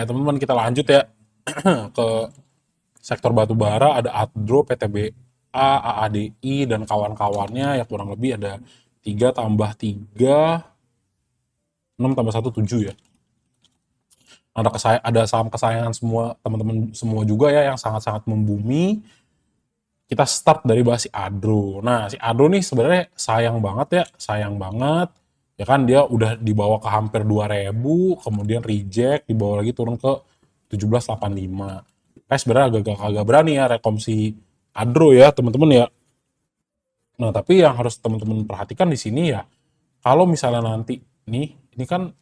Teman-teman kita lanjut ya ke sektor batu bara. Ada Adro, PTBA, AADI dan kawan-kawannya ya, kurang lebih ada 3 tambah 3, 6 tambah 1 7 ya. Ada saham kesayangan semua teman-teman semua juga ya, yang sangat-sangat membumi. Kita start dari bahas si Adro. Nah, si Adro nih sebenarnya sayang banget ya, sayang banget. Ya kan dia udah dibawa ke hampir 2.000, kemudian reject, dibawa lagi turun ke 1785. Kayak sebenarnya agak berani ya rekom si Adro ya, teman-teman ya. Nah, tapi yang harus teman-teman perhatikan di sini ya, kalau misalnya nanti nih, ini kan,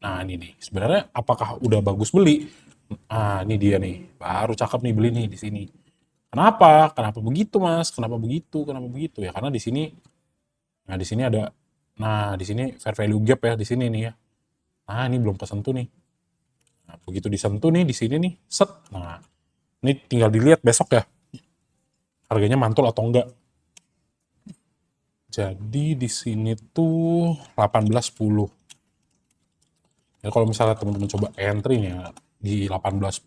nah ini nih, sebenarnya apakah udah bagus beli? Ah, ini dia nih, baru cakep nih beli nih di sini. Kenapa? Kenapa begitu, Mas? Kenapa begitu? Kenapa begitu? Ya karena di sini, nah di sini ada, nah di sini fair value gap ya di sini nih ya. Nah ini belum kesentuh nih. Nah, begitu disentuh nih di sini nih, set. Nah ini tinggal dilihat besok ya, harganya mantul atau enggak. Jadi di sini tuh 18.10. Ya kalau misalnya teman-teman coba entry nih ya, di 18.10,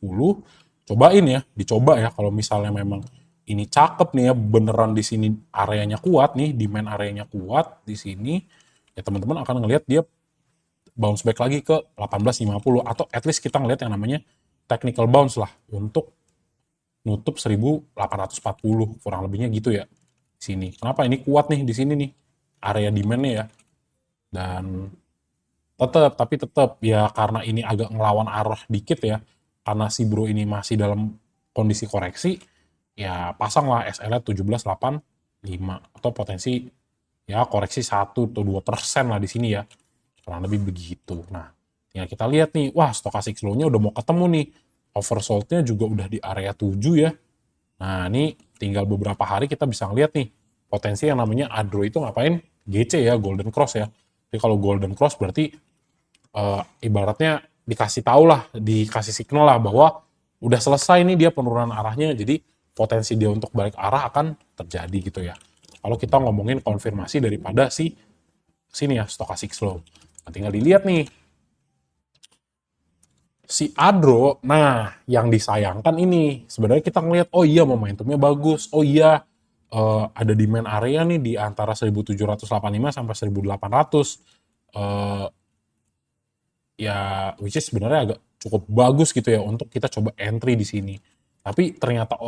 cobain ya, dicoba ya kalau misalnya memang ini cakep nih ya, beneran di sini areanya kuat nih, demand areanya kuat di sini, ya teman-teman akan ngelihat dia bounce back lagi ke 18.50, atau at least kita ngelihat yang namanya technical bounce lah untuk nutup 1840, kurang lebihnya gitu ya di sini. Kenapa ini kuat nih di sini nih area demand-nya ya. Dan tapi tetap ya, karena ini agak ngelawan arah dikit ya, karena si bro ini masih dalam kondisi koreksi, ya pasanglah SL-nya 1785, atau potensi ya koreksi 1 atau 2% lah di sini ya, kurang lebih begitu. Nah, tinggal kita lihat nih, wah stochastic slow-nya udah mau ketemu nih, oversold-nya juga udah di area 7 ya. Nah, ini tinggal beberapa hari kita bisa ngeliat nih, potensi yang namanya Adro itu ngapain? GC ya, Golden Cross ya. Jadi kalau Golden Cross berarti ibaratnya dikasih tahu lah, dikasih signal lah bahwa udah selesai nih dia penurunan arahnya, jadi potensi dia untuk balik arah akan terjadi gitu ya. Kalau kita ngomongin konfirmasi daripada si sini ya, stochastic slow. Nah, tinggal dilihat nih si Adro. Nah, yang disayangkan ini sebenarnya kita ngelihat, oh iya momentumnya bagus, oh iya ada demand area nih di antara 1785 sampai 1800. Eh, ya which is sebenarnya agak cukup bagus gitu ya untuk kita coba entry di sini. Tapi ternyata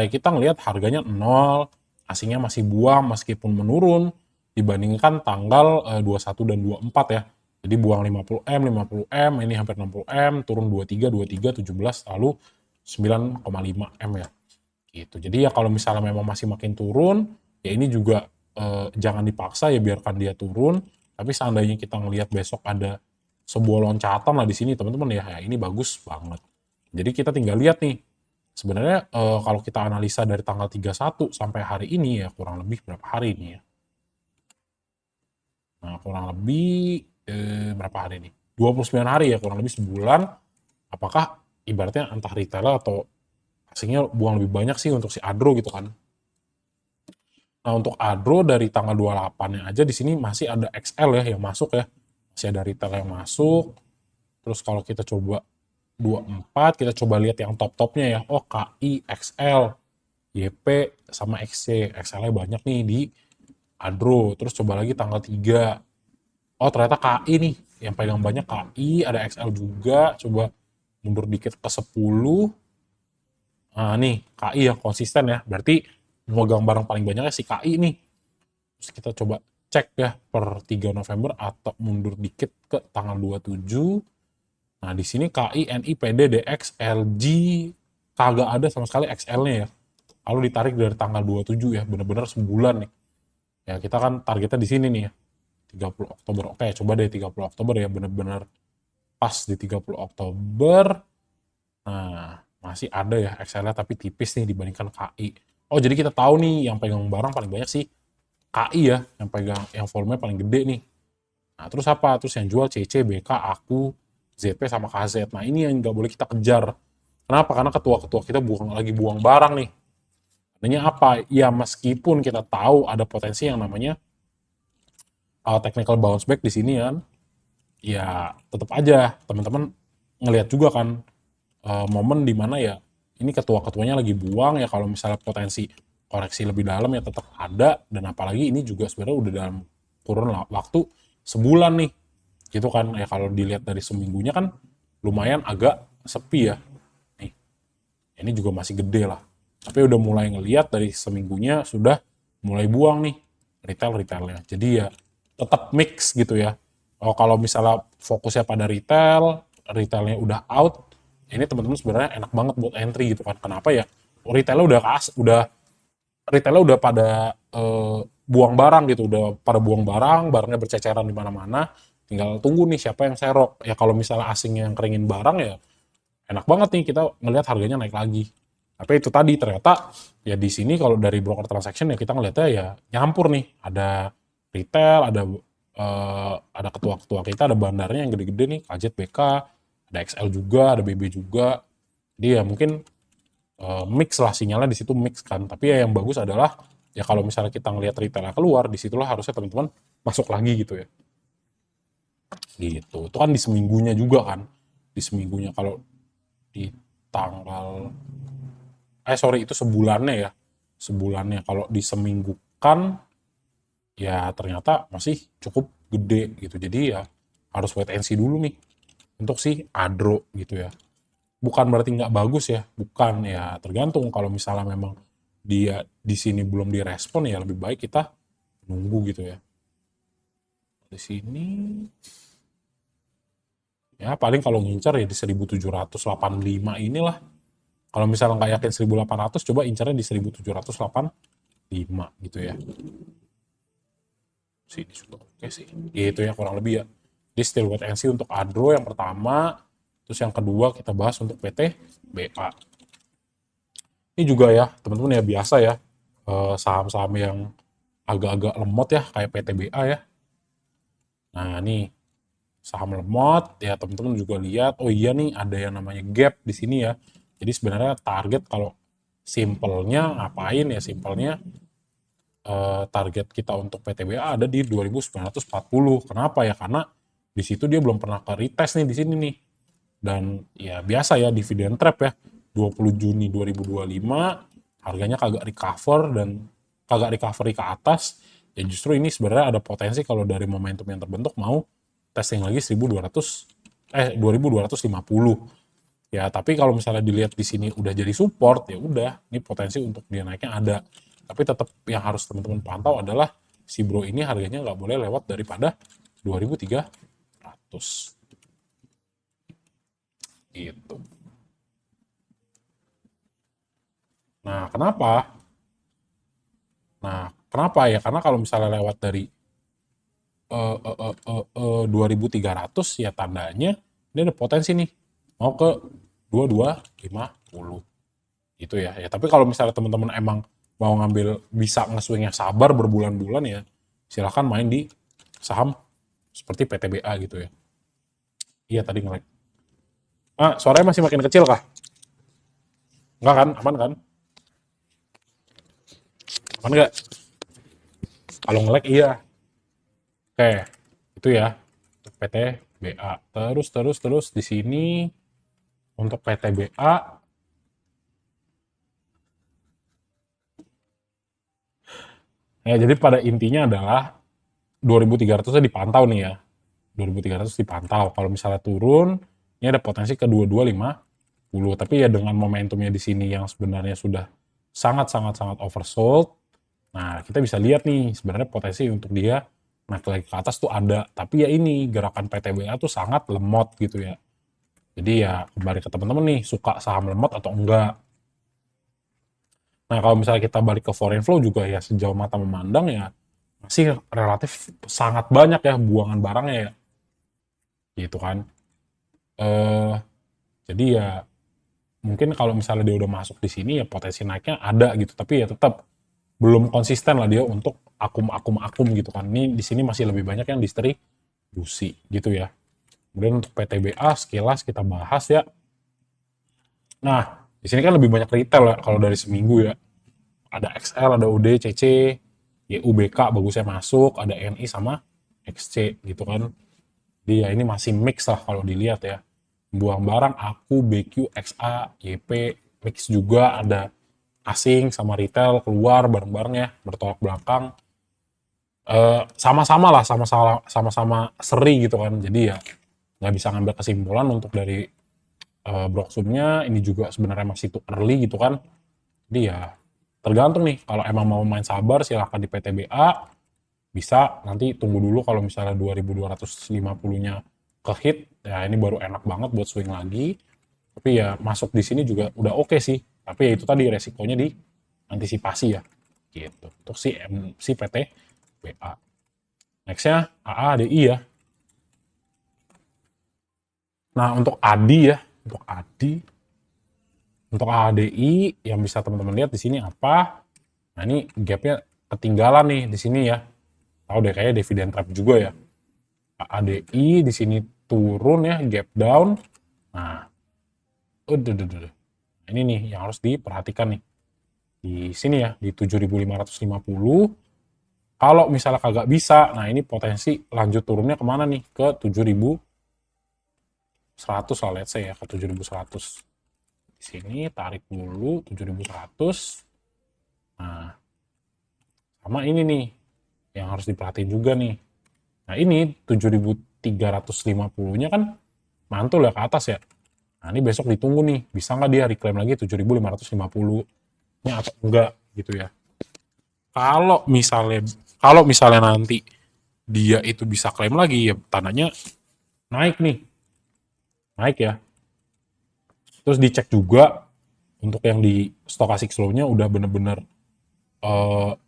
ya kita ngelihat harganya nol, asingnya masih buang meskipun menurun dibandingkan tanggal 21 dan 24 ya. Jadi buang 50M, 50M, ini hampir 60M, turun 23, 23, 17, lalu 9,5 M ya. Gitu. Jadi ya kalau misalnya memang masih makin turun, ya ini juga jangan dipaksa ya, biarkan dia turun. Tapi seandainya kita ngelihat besok ada sebuah loncatan lah di sini teman-teman ya, ini bagus banget. Jadi kita tinggal lihat nih, sebenarnya kalau kita analisa dari tanggal 31 sampai hari ini ya, kurang lebih berapa hari ini ya. Nah kurang lebih berapa hari ini? 29 hari ya, kurang lebih sebulan. Apakah ibaratnya entah retailer atau asingnya buang lebih banyak sih untuk si Adro gitu kan. Nah, untuk Adro dari tanggal 28-nya aja di sini masih ada XL ya yang masuk ya. Masih ada retail yang masuk. Terus kalau kita coba 24, kita coba lihat yang top-topnya ya. Oh, KI, XL, YP, sama XC. XL-nya banyak nih di Adro. Terus coba lagi tanggal 3. Oh, ternyata KI nih. Yang pegang banyak KI, ada XL juga. Coba mundur dikit ke 10. Nah, nih KI yang konsisten ya. Berarti memegang barang paling banyaknya si KI nih. Terus kita coba cek ya per 3 November atau mundur dikit ke tanggal 27. Nah, di sini KI, NI, PD, DX, LG kagak ada sama sekali XL-nya ya. Lalu ditarik dari tanggal 27 ya, bener-bener sebulan nih. Ya, kita kan targetnya di sini nih ya. 30 Oktober. Oke, coba deh 30 Oktober ya, bener-bener pas di 30 Oktober. Nah, masih ada ya XL-nya tapi tipis nih dibandingkan KI. Oh, jadi kita tahu nih yang pegang barang paling banyak sih KI ya, yang pegang yang volumenya paling gede nih. Nah, terus apa? Terus yang jual CC, BK, Aku, ZP sama KZ. Nah, ini yang nggak boleh kita kejar. Kenapa? Karena ketua-ketua kita lagi buang barang nih. Artinya apa? Ya meskipun kita tahu ada potensi yang namanya technical bounce back di sini kan, ya tetap aja teman-teman ngelihat juga kan momen dimana ya ini ketua-ketuanya lagi buang ya, kalau misalnya potensi koreksi lebih dalam ya tetap ada, dan apalagi ini juga sebenarnya udah dalam kurun waktu sebulan nih gitu kan ya. Kalau dilihat dari seminggunya kan lumayan agak sepi ya nih, ini juga masih gede lah, tapi udah mulai ngelihat dari seminggunya sudah mulai buang nih retailnya. Jadi ya tetap mix gitu ya. Oh, kalau misalnya fokusnya pada retailnya udah out, ini teman-teman sebenarnya enak banget buat entry gitu kan. Kenapa ya? Retailnya udah pada buang barang gitu, udah pada buang barang, barangnya berceceran di mana-mana. Tinggal tunggu nih siapa yang serok. Ya kalau misalnya asing yang keringin barang ya enak banget nih kita ngelihat harganya naik lagi. Tapi itu tadi ternyata ya di sini kalau dari broker transaction ya kita ngelihatnya ya nyampur nih. Ada retail, ada ketua-ketua kita, ada bandarnya yang gede-gede nih, KZBK, ada XL juga, ada BB juga. Jadi ya mungkin mix lah sinyalnya di situ mix kan. Tapi ya yang bagus adalah ya kalau misalnya kita ngelihat retailnya keluar, disitulah harusnya teman-teman masuk lagi gitu ya. Gitu. Itu kan di seminggunya juga kan. Di seminggunya kalau di tanggal itu sebulannya ya. Sebulannya kalau diseminggukan ya ternyata masih cukup gede gitu. Jadi ya harus wait and see dulu nih untuk si Adro gitu ya. Bukan berarti nggak bagus ya, bukan ya, tergantung. Kalau misalnya memang dia di sini belum direspon ya lebih baik kita nunggu gitu ya. Di sini ya paling kalau ngincar ya di 1785 inilah. Kalau misalnya nggak yakin 1800, coba incarnya di 1785 gitu ya. Sini sudah oke sih. Gitu ya kurang lebih ya. Di still wait and see untuk Adro yang pertama. Terus yang kedua kita bahas untuk PT BA. Ini juga ya teman-teman ya biasa ya, saham-saham yang agak-agak lemot ya kayak PTBA ya. Nah nih saham lemot ya teman-teman juga lihat, oh iya nih ada yang namanya gap di sini ya. Jadi sebenarnya target kalau simpelnya ngapain ya, simpelnya target kita untuk PTBA ada di 2940. Kenapa ya? Karena di situ dia belum pernah ke retest nih di sini nih. Dan ya biasa ya dividend trap ya. 20 Juni 2025 harganya kagak recovery ke atas. Ya justru ini sebenarnya ada potensi kalau dari momentum yang terbentuk mau testing lagi 2250. Ya, tapi kalau misalnya dilihat di sini udah jadi support, ya udah, ini potensi untuk dia naiknya ada. Tapi tetap yang harus teman-teman pantau adalah si bro ini harganya nggak boleh lewat daripada 2300. Gitu. Nah, kenapa? Nah, kenapa ya? Karena kalau misalnya lewat dari 2300 ya tandanya ini ada potensi nih mau ke 2250 gitu ya. Ya tapi kalau misalnya teman-teman emang mau ngambil bisa nge-swing yang sabar berbulan-bulan ya silahkan main di saham seperti PTBA gitu ya. Iya tadi nge-lag. Suaranya masih makin kecil kah? Enggak kan? Aman kan? Aman nggak? Kalau nge-lag iya. Oke, itu ya PTBA. Terus di sini untuk PTBA ya jadi pada intinya adalah 2300-nya dipantau nih ya. 2300 dipantau. Kalau misalnya turun, ini ada potensi ke 2250. Tapi ya dengan momentumnya di sini yang sebenarnya sudah sangat oversold. Nah, kita bisa lihat nih sebenarnya potensi untuk dia naik lagi ke atas tuh ada. Tapi ya ini gerakan PTBA tuh sangat lemot gitu ya. Jadi ya kembali ke teman-teman nih, suka saham lemot atau enggak. Nah, kalau misalnya kita balik ke foreign flow juga ya sejauh mata memandang ya masih relatif sangat banyak ya buangan barangnya ya. Gitu kan. Eh jadi ya mungkin kalau misalnya dia udah masuk di sini ya potensi naiknya ada gitu, tapi ya tetap belum konsisten lah dia untuk akum gitu kan. Ini di sini masih lebih banyak yang distribusi gitu ya. Kemudian untuk PTBA sekilas kita bahas ya. Nah, di sini kan lebih banyak retail ya kalau dari seminggu ya. Ada XL, ada UD, CC, YUBK bagusnya masuk, ada NI sama XC gitu kan. Dia ini masih mix lah kalau dilihat ya. buang barang aku, BQ, XA, YP, mix juga ada asing sama retail keluar bareng-bareng ya, bertolak belakang. Sama-sama lah, sama-sama seri gitu kan. Jadi ya nggak bisa ngambil kesimpulan untuk dari Broxumnya ini juga sebenarnya masih too early gitu kan. Jadi ya tergantung nih, kalau emang mau main sabar silahkan di PTBA, bisa nanti tunggu dulu kalau misalnya 2250-nya ke hit, ya ini baru enak banget buat swing lagi. Tapi ya masuk di sini juga udah oke sih. Tapi ya itu tadi resikonya di antisipasi ya. Gitu. Untuk si PTBA. Nextnya AADI ya. Nah untuk ADI ya, untuk ADI yang bisa teman-teman lihat di sini apa? Nah ini gapnya ketinggalan nih di sini ya. Tahu deh kayaknya dividen trap juga ya. ADI di sini turun ya, gap down. Nah, ini nih yang harus diperhatikan nih. Di sini ya, di 7.550. Kalau misalnya kagak bisa, nah ini potensi lanjut turunnya kemana nih? Ke 7.100 lah, let's say ya, ke 7.100. Di sini tarik dulu 7.100. Nah, sama ini nih yang harus diperhatiin juga nih. Nah, ini 7.350-nya kan mantul ya ke atas ya. Nah, ini besok ditunggu nih, bisa nggak dia reclaim lagi 7.550-nya atau enggak gitu ya. Kalau misalnya nanti dia itu bisa klaim lagi ya tandanya naik nih. Naik ya. Terus dicek juga untuk yang di stochastic slow-nya udah bener-bener uh,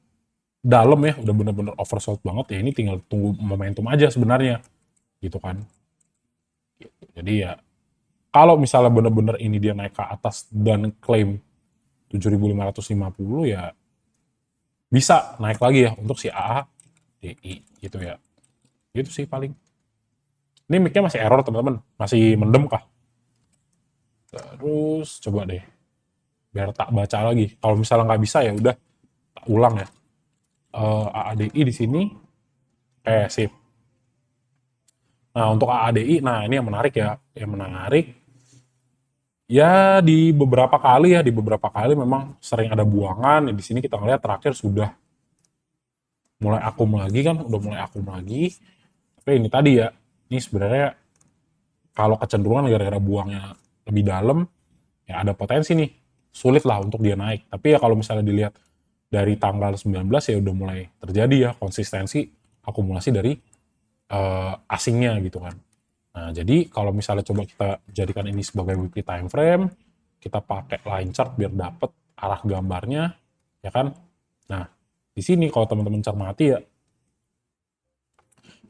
dalam ya, udah bener-bener oversold banget ya, ini tinggal tunggu momentum aja sebenarnya gitu kan. Gitu. Jadi ya kalau misalnya bener-bener ini dia naik ke atas dan klaim 7.550 ya bisa naik lagi ya untuk si AADI gitu ya. Gitu sih paling. Ini mic-nya masih error teman-teman, masih mendem kah? Terus coba deh biar tak baca lagi. Kalau misalnya nggak bisa ya udah tak ulang ya. AADI di sini sip. Nah untuk AADI, nah ini yang menarik ya, yang menarik ya di beberapa kali memang sering ada buangan. Di sini kita ngeliat terakhir sudah mulai akum lagi kan, udah mulai akum lagi. Tapi ini tadi ya, ini sebenarnya kalau kecenderungan gara-gara buangnya lebih dalam, ya ada potensi nih, sulit lah untuk dia naik. Tapi ya kalau misalnya dilihat dari tanggal 19 ya udah mulai terjadi ya konsistensi akumulasi dari asingnya gitu kan. Nah, jadi kalau misalnya coba kita jadikan ini sebagai weekly time frame, kita pakai line chart biar dapet arah gambarnya, ya kan? Nah, di sini kalau teman-teman cermati ya,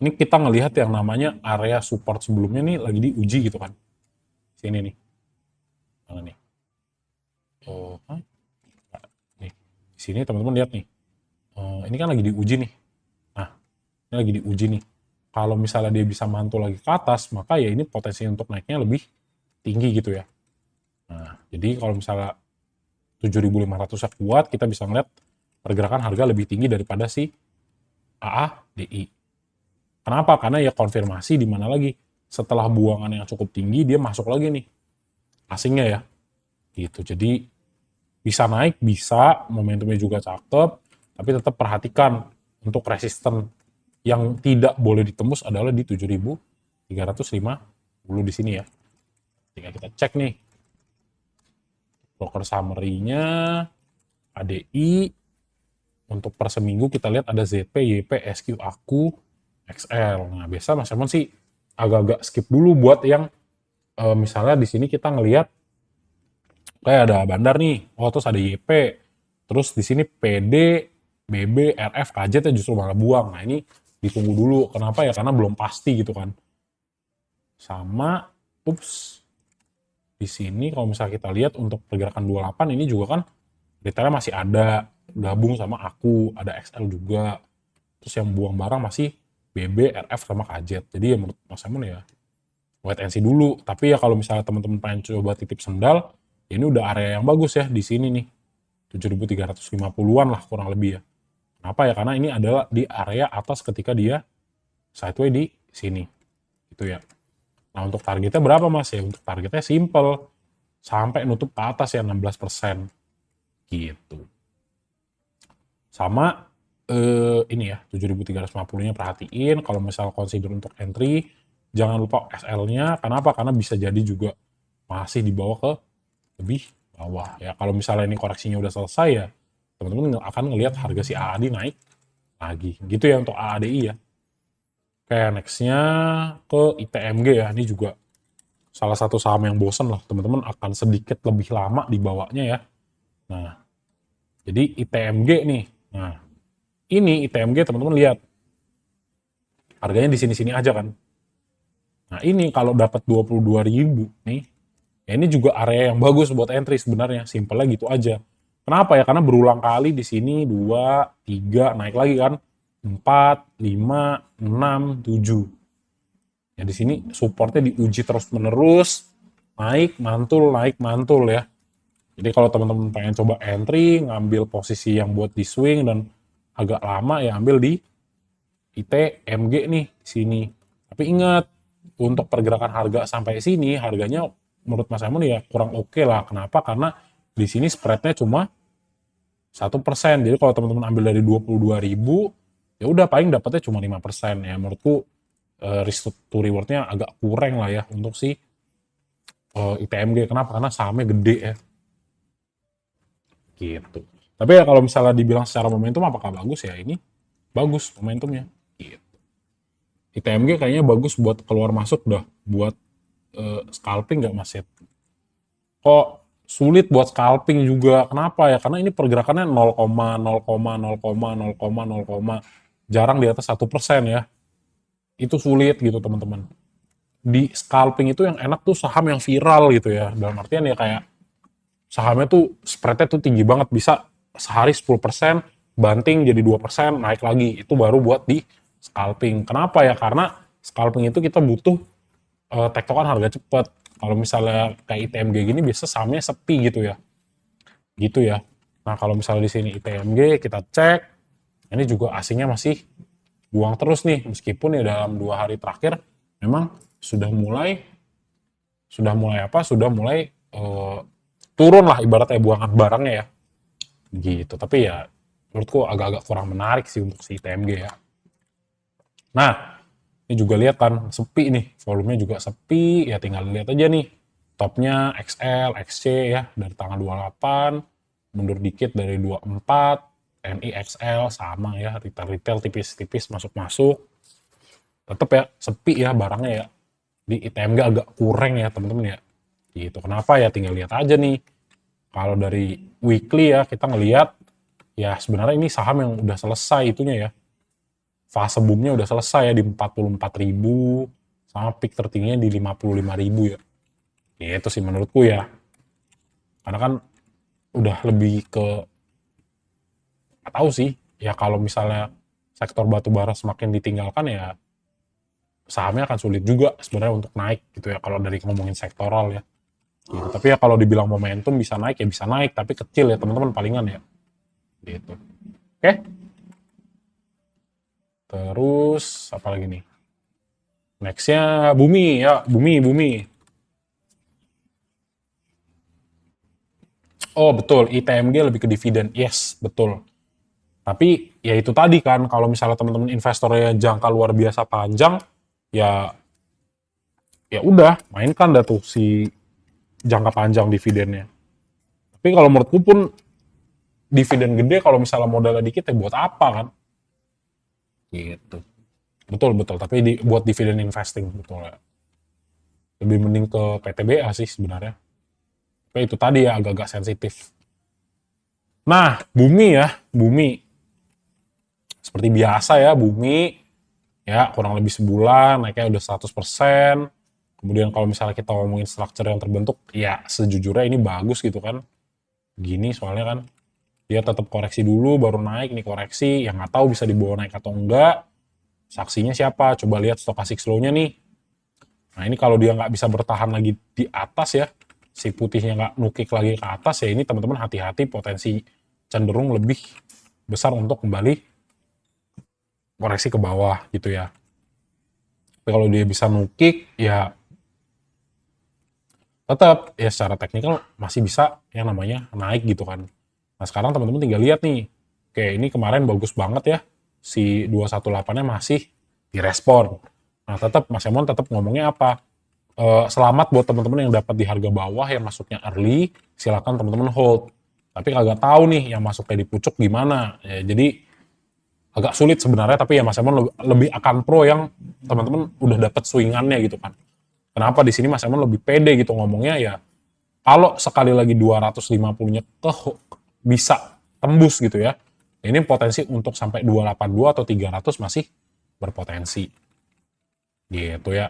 ini kita ngelihat yang namanya area support sebelumnya nih lagi diuji gitu kan. Sini nih. Mana nih? Oh, nih. Di sini teman-teman lihat nih. Ini kan lagi diuji nih. Nah, ini lagi diuji nih. Kalau misalnya dia bisa mantul lagi ke atas, maka ya ini potensi untuk naiknya lebih tinggi gitu ya. Nah, jadi kalau misalnya 7.500 kuat, kita bisa ngeliat pergerakan harga lebih tinggi daripada si AADI. Kenapa? Karena ya konfirmasi di mana lagi setelah buangan yang cukup tinggi dia masuk lagi nih asingnya ya. Gitu. Jadi bisa naik, bisa, momentumnya juga cakep, tapi tetap perhatikan untuk resisten yang tidak boleh ditembus adalah di 7.350 di sini ya. Tinggal kita cek nih. Broker summary-nya ADI untuk per seminggu kita lihat ada ZP, YP, SQ, AKU, XL. Nah, biasa Mas Emon sih agak-agak skip dulu buat yang misalnya di sini kita ngelihat kayak ada bandar nih, oh terus ada YP, terus di sini PD, BB, RF, KJ ya justru malah buang. Nah ini ditunggu dulu, kenapa ya? Karena belum pasti gitu kan. Sama, di sini kalau misalnya kita lihat untuk pergerakan 28 ini juga kan retailnya masih ada, gabung sama aku, ada XL juga. Terus yang buang barang masih BB, RF, sama KJ. Jadi ya menurut Mas Emon ya wait and see dulu. Tapi ya kalau misalnya teman-teman pengen coba titip sendal, ya ini udah area yang bagus ya di sini nih. 7.350-an lah kurang lebih ya. Kenapa ya? Karena ini adalah di area atas ketika dia sideway di sini. Gitu ya. Nah, untuk targetnya berapa, Mas? Ya, untuk targetnya simple. Sampai nutup ke atas ya 16%. Gitu. Sama ini ya 7.350-nya perhatiin kalau misal consider untuk entry jangan lupa SL-nya. Kenapa? Karena bisa jadi juga masih dibawa ke lebih bawah ya. Kalau misalnya ini koreksinya udah selesai ya teman-teman akan ngelihat harga si AAD naik lagi gitu ya untuk AADI ya. Oke, nextnya ke ITMG ya. Ini juga salah satu saham yang bosen lah, teman-teman akan sedikit lebih lama dibawanya ya. Nah, jadi ITMG nih. Nah, ini ITMG teman-teman lihat harganya di sini-sini aja kan. Nah, ini kalau dapat 22.000 nih, ya ini juga area yang bagus buat entry sebenarnya. Simpelnya gitu aja. Kenapa ya? Karena berulang kali di sini 2, 3, naik lagi kan. 4, 5, 6, 7. Ya di sini supportnya diuji terus-menerus, naik mantul ya. Jadi kalau teman-teman pengen coba entry, ngambil posisi yang buat di swing dan agak lama ya ambil di ITMG nih di sini. Tapi ingat, untuk pergerakan harga sampai sini, harganya menurut Mas Emon ya kurang oke lah. Kenapa? Karena di sini spreadnya cuma 1%. Jadi kalau teman-teman ambil dari 22.000, ya udah paling dapatnya cuma 5% ya. Menurutku risk to rewardnya agak kurang lah ya untuk si ITMG. Kenapa? Karena sahamnya gede ya. Gitu. Tapi ya kalau misalnya dibilang secara momentum apakah bagus ya? Ini bagus momentumnya. Gitu. ITMG kayaknya bagus buat keluar masuk dah. Buat scalping nggak Mas? Kok sulit buat scalping juga. Kenapa ya? Karena ini pergerakannya 0,0,0,0,0,0, jarang di atas 1% ya. Itu sulit gitu teman-teman. Di scalping itu yang enak tuh saham yang viral gitu ya. Dalam artian ya kayak sahamnya tuh spreadnya tuh tinggi banget. Bisa sehari 10%, banting jadi 2%, naik lagi. Itu baru buat di scalping. Kenapa ya? Karena scalping itu kita butuh tektokan harga cepat. Kalau misalnya kayak ITMG gini biasa sahamnya sepi gitu ya. Gitu ya. Nah, kalau misalnya di sini ITMG kita cek, ini juga asingnya masih buang terus nih meskipun ya dalam 2 hari terakhir memang sudah mulai turun lah ibaratnya buangan barangnya ya. Gitu. Tapi ya menurutku agak-agak kurang menarik sih untuk si ITMG ya. Nah, ini juga lihat kan sepi nih, volumenya juga sepi, ya tinggal lihat aja nih. Topnya XL, XC ya dari tanggal 28, mundur dikit dari 24, NI XL sama ya, retail tipis-tipis masuk-masuk. Tetap ya sepi ya barangnya ya. Di ITMG agak kurang ya teman-teman ya. Gitu. Kenapa ya? Tinggal lihat aja nih. Kalau dari weekly ya kita ngelihat ya sebenarnya ini saham yang udah selesai itunya ya. Fase boomnya udah selesai ya di 44.000 sama peak tertingginya di 55.000 ya. Ya itu sih menurutku ya. Karena kan udah lebih ke nggak tahu sih ya kalau misalnya sektor batubara semakin ditinggalkan ya sahamnya akan sulit juga sebenarnya untuk naik gitu ya kalau dari ngomongin sektoral ya. Gitu. Tapi ya kalau dibilang momentum bisa naik ya bisa naik tapi kecil ya teman-teman palingan ya. Gitu. Oke. Terus apa lagi nih? Nextnya Bumi ya, Bumi. Oh betul, ITMG lebih ke dividen. Yes, betul. Tapi ya itu tadi kan, kalau misalnya teman-teman investornya jangka luar biasa panjang, ya ya udah mainkan dah tuh si jangka panjang dividennya. Tapi kalau menurutku pun dividen gede kalau misalnya modalnya dikit ya buat apa kan? Gitu. Betul betul. Tapi buat dividen investing betul ya. Lebih mending ke PTBA sih sebenarnya. Tapi itu tadi ya agak-agak sensitif. Nah, Bumi. Seperti biasa ya, Bumi ya kurang lebih sebulan naiknya udah 100%. Kemudian kalau misalnya kita ngomongin structure yang terbentuk, ya sejujurnya ini bagus gitu kan. Gini soalnya kan dia tetap koreksi dulu baru naik, nih koreksi yang nggak tahu bisa dibawa naik atau enggak. Saksinya siapa? Coba lihat stochastic slow-nya nih. Nah ini kalau dia nggak bisa bertahan lagi di atas ya, si putihnya nggak nukik lagi ke atas ya ini teman-teman hati-hati potensi cenderung lebih besar untuk kembali koreksi ke bawah gitu ya. Tapi kalau dia bisa nukik ya tetap ya secara teknikal masih bisa yang namanya naik gitu kan. Nah sekarang teman-teman tinggal lihat nih, oke ini kemarin bagus banget ya, si 218-nya masih direspon. Nah tetap Mas Emon tetap ngomongnya apa? Selamat buat teman-teman yang dapat di harga bawah yang masuknya early, silakan teman-teman hold. Tapi kagak tahu nih yang masuknya di pucuk gimana. Ya, jadi agak sulit sebenarnya, tapi ya Mas Emon lebih akan pro yang teman-teman udah dapat swingannya gitu kan. Kenapa di sini Mas Emon lebih pede gitu ngomongnya ya, kalau sekali lagi 250-nya bisa tembus gitu ya, ini potensi untuk sampai 282 atau 300 masih berpotensi. Gitu ya.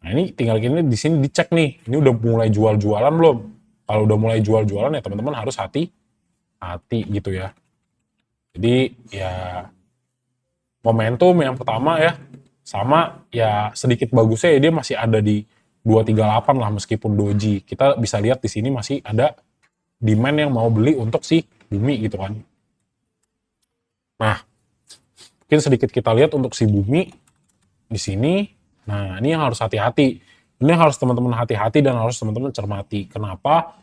Nah ini tinggal gini di sini dicek nih, ini udah mulai jual-jualan belum? Kalau udah mulai jual-jualan ya teman-teman harus hati-hati gitu ya. Jadi ya momentum yang pertama ya, sama ya sedikit bagusnya ya dia masih ada di 238 lah meskipun doji. Kita bisa lihat di sini masih ada demand yang mau beli untuk si bumi gitu kan. Nah, mungkin sedikit kita lihat untuk si bumi di sini. Nah, ini yang harus hati-hati. Ini yang harus teman-teman hati-hati dan harus teman-teman cermati. Kenapa?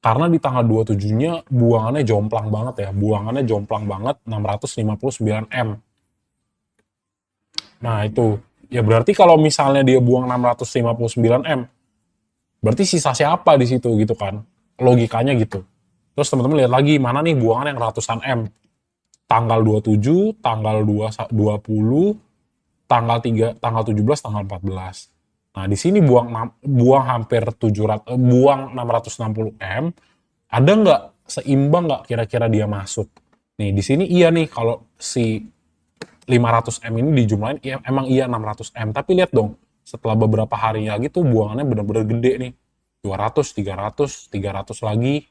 Karena di tanggal 27-nya buangannya jomplang banget ya. Buangannya jomplang banget 659 M. Nah, itu. Ya berarti kalau misalnya dia buang 659 M, berarti sisa siapa di situ gitu kan. Logikanya gitu. Terus teman-teman lihat lagi mana nih buangan yang ratusan M. Tanggal 27, tanggal 20, tanggal 3, tanggal 17, tanggal 14. Nah, di sini buang hampir 700, buang 660 M. Ada nggak seimbang nggak kira-kira dia masuk? Nih, di sini iya nih kalau si 500 M ini dijumlahin ya, emang iya 600 M. Tapi lihat dong, setelah beberapa hari lagi tuh buangannya benar-benar gede nih. 200, 300, 300 lagi,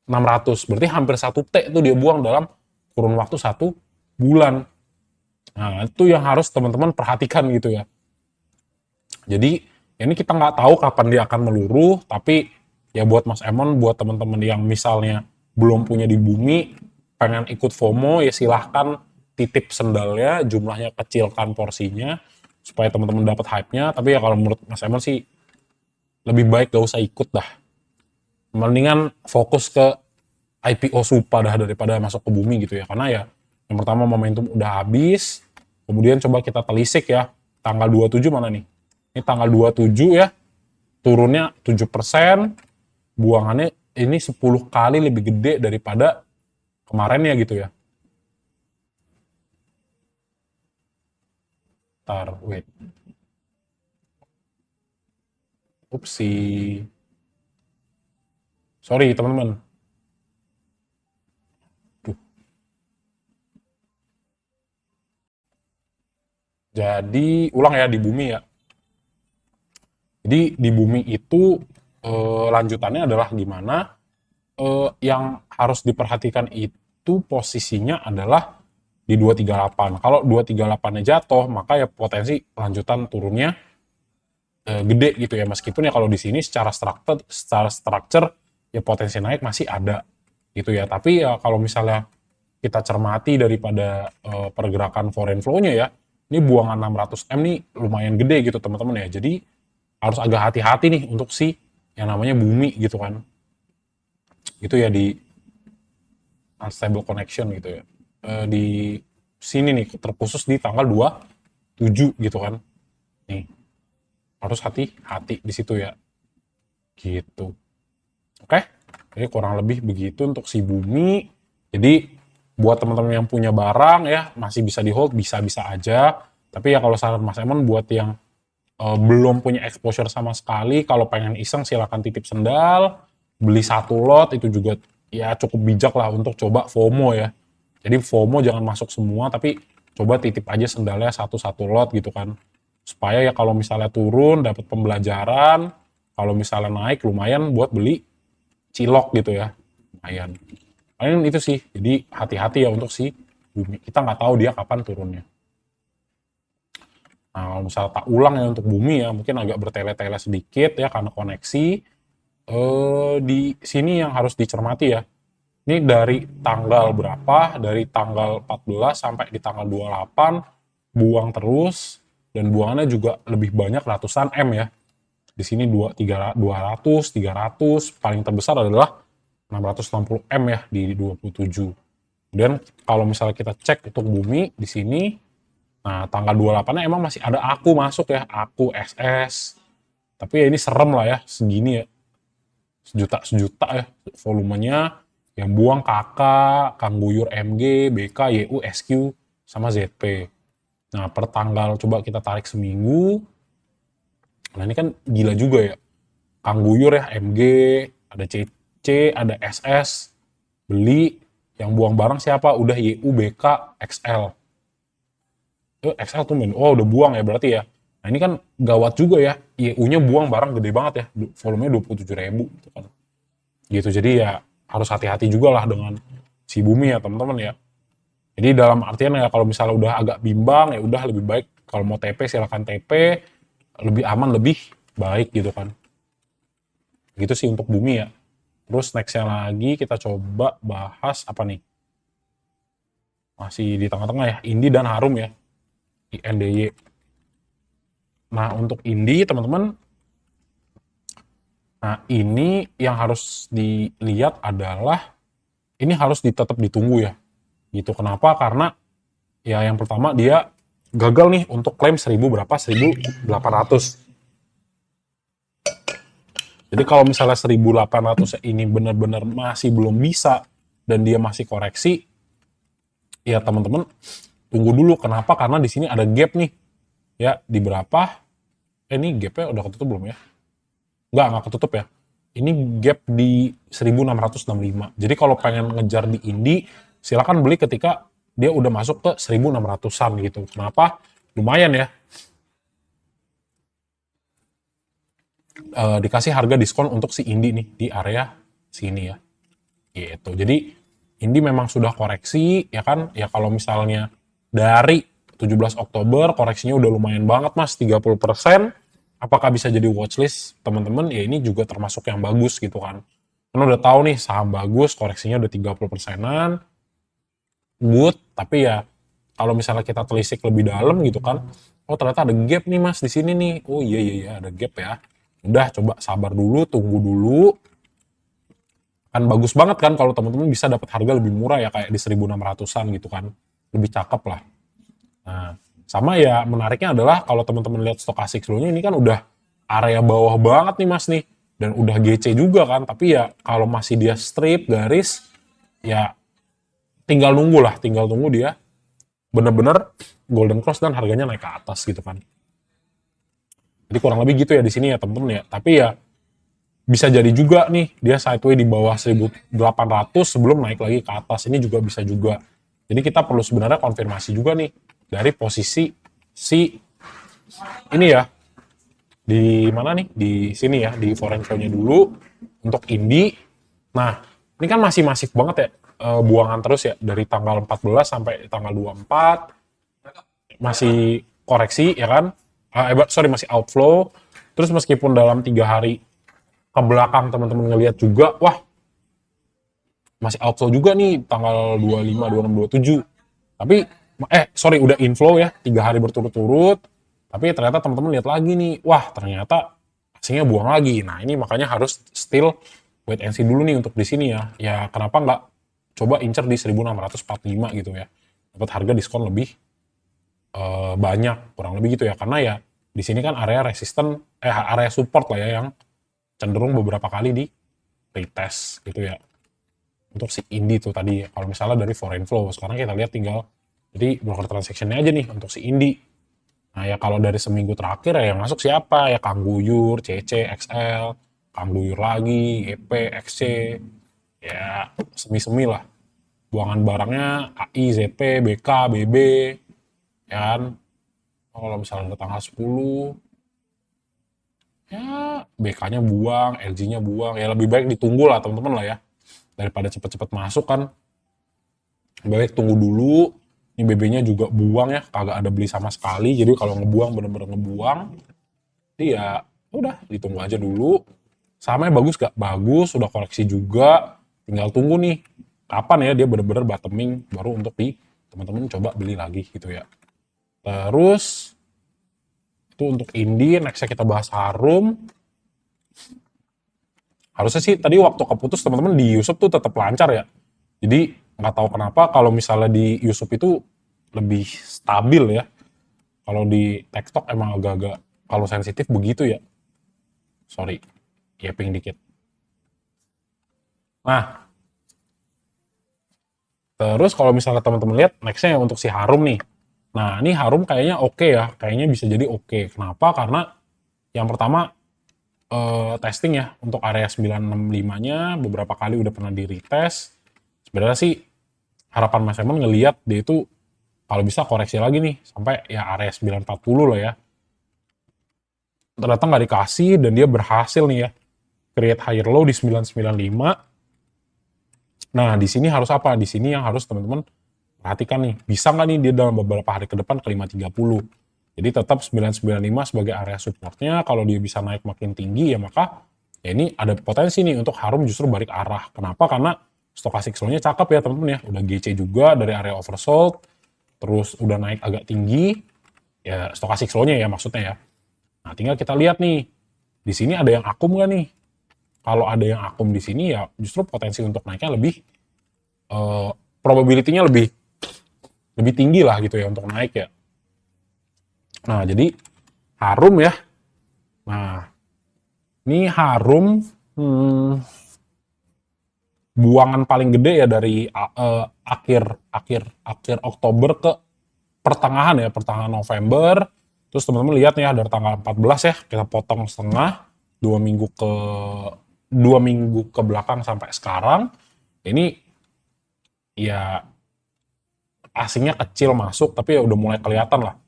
600. Berarti hampir 1 T tuh dia buang dalam kurun waktu 1 bulan. Nah, itu yang harus teman-teman perhatikan gitu ya. Jadi, ini kita nggak tahu kapan dia akan meluruh, tapi ya buat Mas Emon, buat teman-teman yang misalnya belum punya di bumi, pengen ikut FOMO, ya silahkan titip sendalnya, jumlahnya kecilkan porsinya, supaya teman-teman dapat hype-nya. Tapi ya kalau menurut Mas Emon sih, lebih baik gak usah ikut dah. Mendingan fokus ke IPO Supa dah daripada masuk ke bumi gitu ya. Karena ya yang pertama momentum udah habis, kemudian coba kita telisik ya, tanggal 27 mana nih? Ini tanggal 27 ya, turunnya 7%, buangannya ini 10 kali lebih gede daripada kemarinnya gitu ya. Ntar, wait. Upsi. Sorry teman-teman. Jadi ulang ya di bumi ya. Jadi di bumi itu lanjutannya adalah gimana yang harus diperhatikan itu posisinya adalah di 238. Kalau 238-nya jatuh, maka ya potensi lanjutan turunnya gede gitu ya. Meskipun ya kalau di sini secara structure ya potensi naik masih ada gitu ya. Tapi ya kalau misalnya kita cermati daripada pergerakan foreign flow-nya ya, ini buangan 600 M nih lumayan gede gitu teman-teman ya. Jadi harus agak hati-hati nih untuk si yang namanya bumi gitu kan. Itu ya di unstable connection gitu ya. Di sini nih terkhusus di tanggal 27 gitu kan. Nih. Harus hati-hati di situ ya. Gitu. Oke. Jadi kurang lebih begitu untuk si bumi. Jadi buat teman-teman yang punya barang ya masih bisa di hold, bisa-bisa aja. Tapi ya kalau saran Mas Emon buat yang belum punya exposure sama sekali, kalau pengen iseng silakan titip sendal, beli 1 lot itu juga ya cukup bijak lah untuk coba FOMO ya. Jadi FOMO jangan masuk semua, tapi coba titip aja sendalnya 1 lot gitu kan. Supaya ya kalau misalnya turun dapat pembelajaran, kalau misalnya naik lumayan buat beli cilok gitu ya. Lumayan. Paling itu sih. Jadi hati-hati ya untuk si bumi. Kita nggak tahu dia kapan turunnya. Nah, kalau misalnya tak ulang ya untuk bumi ya, mungkin agak bertele-tele sedikit ya karena koneksi. Di sini yang harus dicermati ya. Ini dari tanggal berapa? Dari tanggal 14 sampai di tanggal 28 buang terus dan buangannya juga lebih banyak ratusan M ya. Di sini 200, 300, paling terbesar adalah 660 M ya di 27. Kemudian kalau misalnya kita cek untuk bumi di sini, nah tanggal 28-nya emang masih ada aku masuk ya, aku SS. Tapi ya ini serem lah ya, segini ya. Sejuta ya volumenya, yang buang KK, Kang Buyur MG, BK, YU, SQ, sama ZP. Nah per tanggal coba kita tarik seminggu, nah ini kan gila juga ya. Kang Buyur ya MG, ada CC, ada SS, beli, yang buang barang siapa? Udah YU, BK, XL. XL tuh oh udah buang ya berarti ya. Nah ini kan gawat juga ya, YU-nya buang barang gede banget ya, volumenya 27.000 gitu kan. Gitu, jadi ya harus hati-hati juga lah dengan si bumi ya teman-teman ya. Jadi dalam artian ya kalau misalnya udah agak bimbang ya udah lebih baik kalau mau TP silakan TP, lebih aman lebih baik gitu kan. Gitu sih untuk bumi ya. Terus nextnya lagi kita coba bahas apa nih? Masih di tengah-tengah ya, Indi dan Harum ya. INDY. Nah untuk Indi teman-teman, nah ini yang harus dilihat adalah ini harus tetap ditunggu ya. Gitu. Kenapa? Karena ya yang pertama dia gagal nih untuk klaim 1000 berapa? 1800. Jadi kalau misalnya 1800 ini benar-benar masih belum bisa dan dia masih koreksi, ya teman-teman tunggu dulu. Kenapa? Karena di sini ada gap nih. Ya, di berapa? Ini gapnya udah ketutup belum ya? Nggak ketutup ya. Ini gap di 1665. Jadi kalau pengen ngejar di Indi, silakan beli ketika dia udah masuk ke 1600-an gitu. Kenapa? Lumayan ya. Dikasih harga diskon untuk si Indi nih di area sini ya. Gitu. Jadi Indi memang sudah koreksi ya kan? Ya kalau misalnya dari 17 Oktober koreksinya udah lumayan banget Mas, 30%. Apakah bisa jadi watchlist teman-teman? Ya ini juga termasuk yang bagus gitu kan. Karena udah tahu nih saham bagus, koreksinya udah 30%-an. Good, tapi ya kalau misalnya kita telisik lebih dalam gitu kan, oh ternyata ada gap nih Mas di sini nih. Oh iya ada gap ya. Udah coba sabar dulu, tunggu dulu. Kan bagus banget kan kalau teman-teman bisa dapat harga lebih murah ya kayak di 1600-an gitu kan. Lebih cakep lah. Nah, sama ya menariknya adalah kalau teman-teman lihat stokastik sebelumnya ini kan udah area bawah banget nih Mas nih dan udah GC juga kan, tapi ya kalau masih dia strip garis ya tinggal tunggu dia bener-bener golden cross dan harganya naik ke atas gitu kan. Jadi kurang lebih gitu ya di sini ya temen-temen ya. Tapi ya bisa jadi juga nih dia sideway di bawah 1800 sebelum naik lagi ke atas. Ini juga bisa juga. Jadi kita perlu sebenarnya konfirmasi juga nih dari posisi si ini ya. Di mana nih? Di sini ya, di foreign flow-nya dulu untuk Indi. Nah, ini kan masih masif banget ya buangan terus ya dari tanggal 14 sampai tanggal 24 masih koreksi ya kan? Masih outflow. Terus meskipun dalam 3 hari ke belakang teman-teman ngelihat juga, wah masih outflow juga nih tanggal 25, 26, 27. Tapi udah inflow ya 3 hari berturut-turut. Tapi ternyata teman-teman lihat lagi nih, wah ternyata asingnya buang lagi. Nah ini makanya harus still wait and see dulu nih untuk di sini ya. Ya kenapa nggak coba incer di 1645 gitu ya. Dapat harga diskon lebih banyak, kurang lebih gitu ya. Karena ya di sini kan area resisten, area support lah ya yang cenderung beberapa kali di retest gitu ya. Untuk si Indi tuh tadi, kalau misalnya dari foreign flow. Sekarang kita lihat tinggal, jadi broker transaction-nya aja nih untuk si Indi. Nah ya kalau dari seminggu terakhir ya yang masuk siapa? Ya Kang Guyur, CC, XL, Kang Guyur lagi, EP, XC. Ya semi-semi lah. Buangan barangnya AI, ZP, BK, BB. Ya kan? Kalau misalnya udah tanggal 10, ya BK-nya buang, LG-nya buang. Ya lebih baik ditunggu lah teman-teman lah ya. Daripada cepet-cepet masuk kan. Lebih baik tunggu dulu. Ini BB-nya juga buang ya, kagak ada beli sama sekali. Jadi kalau ngebuang bener-bener ngebuang. Jadi ya udah ditunggu aja dulu. Sahamnya bagus gak? Bagus, udah koreksi juga. Tinggal tunggu nih kapan ya dia bener-bener bottoming baru untuk teman-teman coba beli lagi gitu ya. Terus itu untuk Indi, nextnya kita bahas Harum. Harusnya sih tadi waktu keputus teman-teman di Yusuf tuh tetap lancar ya. Jadi nggak tahu kenapa kalau misalnya di Yusuf itu lebih stabil ya. Kalau di TikTok emang agak-agak kalau sensitif begitu ya. Sorry, ya ping dikit. Nah, terus kalau misalnya teman-teman lihat nextnya untuk si Harum nih. Nah, ini Harum kayaknya oke ya. Kayaknya bisa jadi oke. Kenapa? Karena yang pertama testing ya untuk area 965-nya beberapa kali udah pernah di retest. Sebenarnya sih harapan Mas Emon ngelihat dia itu kalau bisa koreksi lagi nih sampai ya area 940 lah ya. Ternyata nggak dikasih dan dia berhasil nih ya create higher low di 995. Nah, di sini harus apa? Di sini yang harus teman-teman perhatikan nih, bisa nggak nih dia dalam beberapa hari ke depan ke 530. Jadi tetap 995 sebagai area supportnya, kalau dia bisa naik makin tinggi ya maka ya ini ada potensi nih untuk Harum justru balik arah. Kenapa? Karena stochastic slow-nya cakep ya teman-teman ya, udah GC juga dari area oversold, terus udah naik agak tinggi, ya stochastic slow-nya ya maksudnya ya. Nah tinggal kita lihat nih, di sini ada yang akum nggak nih? Kalau ada yang akum di sini ya justru potensi untuk naiknya lebih probability-nya lebih tinggi lah gitu ya untuk naik ya. Nah, jadi Harum ya. Nah, ini Harum buangan paling gede ya dari akhir akhir akhir Oktober ke pertengahan November. Terus teman-teman lihat ya dari tanggal 14 ya kita potong setengah 2 minggu ke belakang sampai sekarang. Ini ya asingnya kecil masuk tapi ya udah mulai kelihatan lah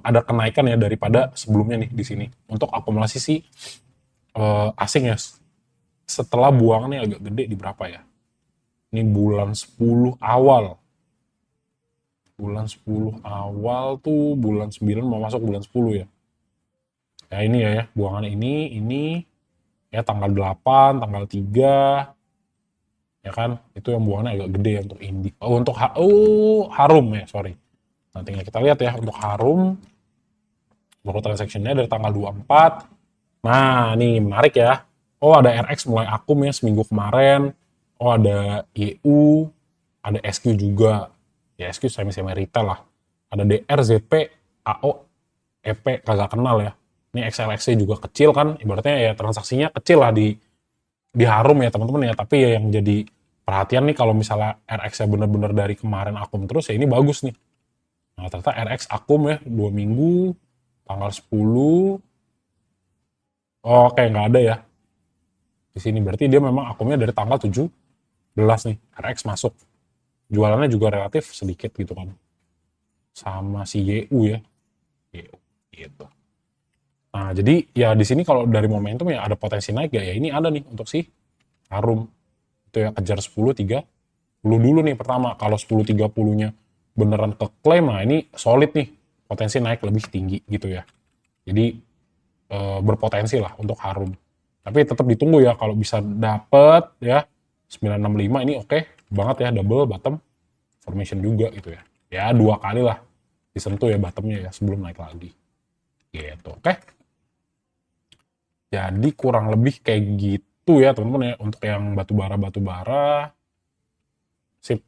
ada kenaikan ya daripada sebelumnya nih di sini untuk akumulasi si asing ya setelah buangannya agak gede di berapa ya, ini bulan 10 awal tuh bulan 9 mau masuk bulan 10 ya ini ya buangan ini ya tanggal 8 tanggal 3 ya kan itu yang buangannya agak gede ya untuk untuk Harum ya sorry. Nah tinggal kita lihat ya untuk Harum baru transactionnya dari tanggal 24. Nah, nih menarik ya. Oh, ada RX mulai akum ya seminggu kemarin. Oh, ada YU, ada SQ juga. Ya, SQ semi-semi retail lah. Ada DR, ZP, AO, EP kagak kenal ya. Ini XLXC juga kecil kan, ibaratnya ya transaksinya kecil lah di Harum ya teman-teman ya. Tapi ya yang jadi perhatian nih kalau misalnya RX-nya bener-bener dari kemarin akum terus ya ini bagus nih. Nah, ternyata RX akum ya 2 minggu, tanggal 10. Oh, kayak nggak ada ya di sini. Berarti dia memang akumnya dari tanggal 17 nih. RX masuk. Jualannya juga relatif sedikit gitu kan. Sama si YU ya. YU gitu. Nah, jadi ya di sini kalau dari momentum ya ada potensi naik ya. Ya ini ada nih untuk si Harum. Itu ya kejar 10.30 dulu nih pertama. Kalau 10.30-nya beneran ke klaim, nah ini solid nih. Potensi naik lebih tinggi gitu ya. Jadi berpotensi lah untuk Harum. Tapi tetap ditunggu ya kalau bisa dapet ya 965 ini oke banget ya double bottom formation juga gitu ya. Ya 2 kali lah disentuh ya bottomnya ya sebelum naik lagi. Gitu. Oke. Jadi kurang lebih kayak gitu ya teman-teman ya untuk yang batubara. Sip.